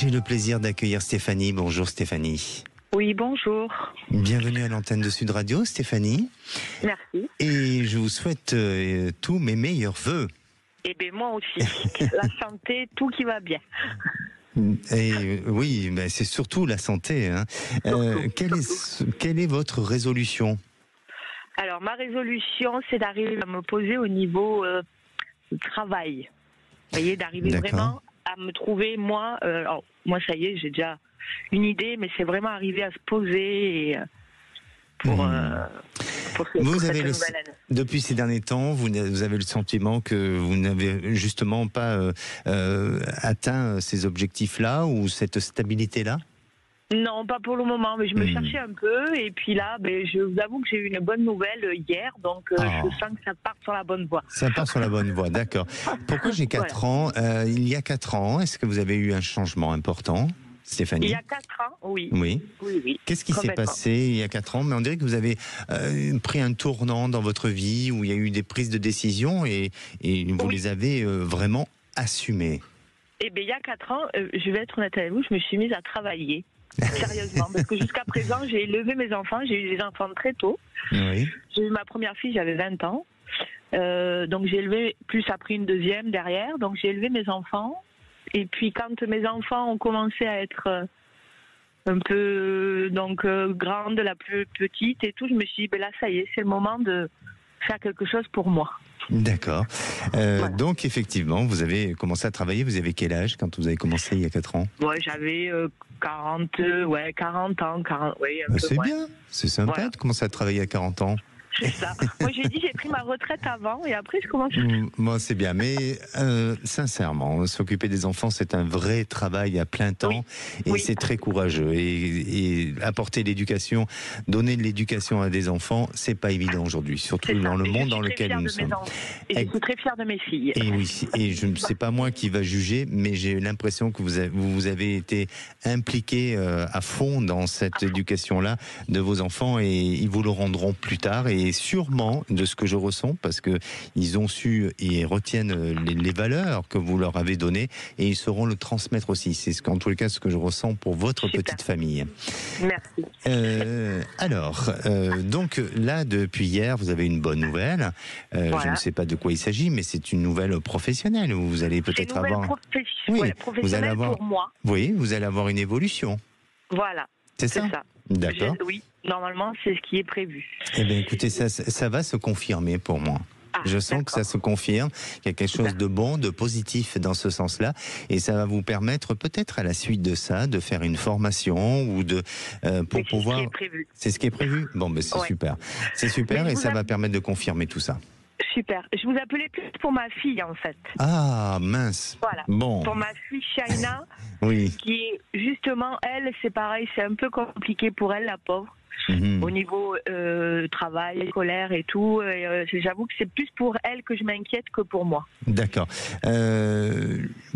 J'ai le plaisir d'accueillir Stéphanie. Bonjour Stéphanie. Oui, bonjour. Bienvenue à l'antenne de Sud Radio, Stéphanie. Merci. Et je vous souhaite tous mes meilleurs vœux. Eh bien, moi aussi. La santé, tout qui va bien. Et oui, mais c'est surtout la santé. Hein. Quelle est votre résolution? Alors, ma résolution, c'est d'arriver à me poser au niveau du travail. Vous voyez, d'arriver vraiment à me trouver, moi, alors, moi, ça y est, j'ai déjà une idée, mais c'est vraiment arriver à se poser et, pour cette nouvelle année. Depuis ces derniers temps, vous avez le sentiment que vous n'avez justement pas atteint ces objectifs-là ou cette stabilité-là? Non, pas pour le moment, mais je me cherchais un peu. Et puis là, je vous avoue que j'ai eu une bonne nouvelle hier, donc je sens que ça part sur la bonne voie. Ça part sur la bonne voie, d'accord. Pourquoi j'ai 4 ans il y a 4 ans, est-ce que vous avez eu un changement important, Stéphanie? Il y a 4 ans, oui. Oui. Qu'est-ce qui s'est passé il y a 4 ans? Mais on dirait que vous avez pris un tournant dans votre vie où il y a eu des prises de décision et vous les avez vraiment assumées. Eh bien, il y a 4 ans, je vais être honnête avec vous, je me suis mise à travailler. Sérieusement, parce que jusqu'à présent, j'ai élevé mes enfants, j'ai eu des enfants très tôt. Oui. J'ai eu ma première fille, j'avais 20 ans. Donc j'ai élevé, plus après une deuxième derrière, donc j'ai élevé mes enfants. Et puis quand mes enfants ont commencé à être un peu grandes, la plus petite et tout, je me suis dit, là ça y est, c'est le moment de faire quelque chose pour moi. D'accord. Donc effectivement, vous avez commencé à travailler, vous avez quel âge quand vous avez commencé il y a 4 ans? Ouais, j'avais 40 ans, 40, oui, un peu. C'est bien, c'est sympa de commencer à travailler à 40 ans. C'est ça. Moi, j'ai dit, j'ai pris ma retraite avant et après, je commence. Moi, c'est bien. Mais sincèrement, s'occuper des enfants, c'est un vrai travail à plein temps et c'est très courageux. Et apporter l'éducation, donner de l'éducation à des enfants, c'est pas évident aujourd'hui, surtout dans le monde dans lequel nous sommes. Et je suis très fière de mes filles. Et oui, et je ne sais pas moi qui va juger, mais j'ai l'impression que vous avez été impliqué à fond dans cette éducation-là de vos enfants et ils vous le rendront plus tard. Et sûrement, de ce que je ressens, parce que ils ont su et retiennent les valeurs que vous leur avez données, et ils sauront le transmettre aussi. C'est en tous les cas ce que je ressens pour votre petite famille. Merci. Alors, donc là, depuis hier, vous avez une bonne nouvelle. Je ne sais pas de quoi il s'agit, mais c'est une nouvelle professionnelle. Où vous allez peut-être avoir. Vous allez avoir. Pour moi. Oui, vous allez avoir une évolution. Voilà. C'est ça. D'accord. Oui, normalement, c'est ce qui est prévu. Eh bien, écoutez, ça va se confirmer pour moi. Je sens que ça se confirme, qu'il y a quelque chose de bon, de positif dans ce sens-là, et ça va vous permettre peut-être à la suite de ça de faire une formation ou pour pouvoir. C'est ce qui est prévu. C'est ce qui est prévu. Bon, ben c'est super. C'est super et ça va permettre de confirmer tout ça. Super. Je vous appelais plus pour ma fille, en fait. Ah, mince. Voilà. Bon. Pour ma fille Shaina, qui est justement, elle, c'est pareil, c'est un peu compliqué pour elle, la pauvre. Au niveau travail, scolaire et tout. J'avoue que c'est plus pour elle que je m'inquiète que pour moi. D'accord.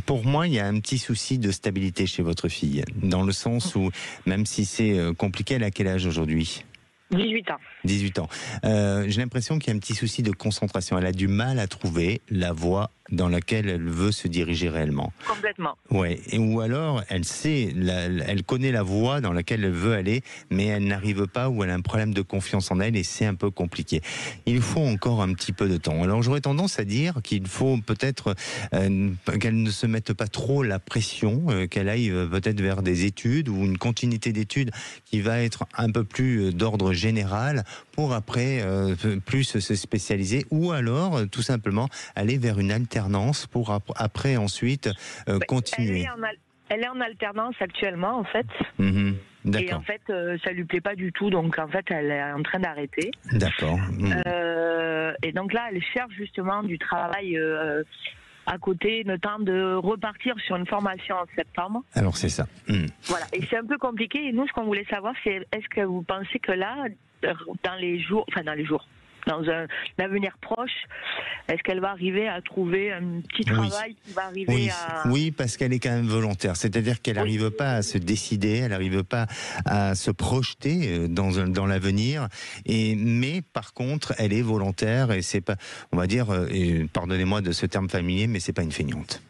Pour moi, il y a un petit souci de stabilité chez votre fille, dans le sens où, même si c'est compliqué, elle a quel âge aujourd'hui ? 18 ans. 18 ans. J'ai l'impression qu'il y a un petit souci de concentration. Elle a du mal à trouver la voie dans laquelle elle veut se diriger réellement. Complètement. Ouais. Ou alors, elle sait, elle connaît la voie dans laquelle elle veut aller, mais elle n'arrive pas, ou elle a un problème de confiance en elle et c'est un peu compliqué. Il faut encore un petit peu de temps. Alors, j'aurais tendance à dire qu'il faut peut-être qu'elle ne se mette pas trop la pression, qu'elle aille peut-être vers des études ou une continuité d'études qui va être un peu plus d'ordre général pour après plus se spécialiser, ou alors tout simplement aller vers une alternance pour après ensuite continuer. Elle est en alternance actuellement en fait. D'accord. Et en fait ça lui plaît pas du tout, donc en fait elle est en train d'arrêter. D'accord. Et donc là elle cherche justement du travail à côté, le temps de repartir sur une formation en septembre. Alors c'est ça. Voilà, et c'est un peu compliqué. Et nous, ce qu'on voulait savoir, c'est est-ce que vous pensez que là, dans un avenir proche, est-ce qu'elle va arriver à trouver un petit travail qui va arriver à... Oui, parce qu'elle est quand même volontaire. C'est-à-dire qu'elle n'arrive pas à se décider, elle n'arrive pas à se projeter dans l'avenir. Mais par contre, elle est volontaire et c'est pas, on va dire, pardonnez-moi de ce terme familier, mais c'est pas une feignante.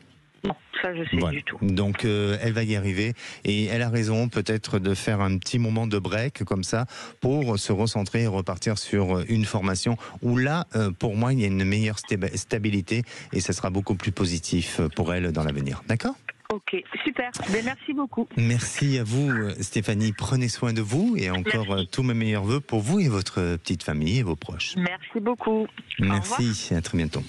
Non. Ça, je sais Voilà. du tout. Donc elle va y arriver et elle a raison peut-être de faire un petit moment de break comme ça pour se recentrer et repartir sur une formation où là, pour moi, il y a une meilleure stabilité et ça sera beaucoup plus positif pour elle dans l'avenir. D'accord ? Ok, super. Ben, merci beaucoup. Merci à vous Stéphanie, prenez soin de vous et encore tous mes meilleurs vœux pour vous et votre petite famille et vos proches. Merci beaucoup. Au revoir. Merci, à très bientôt.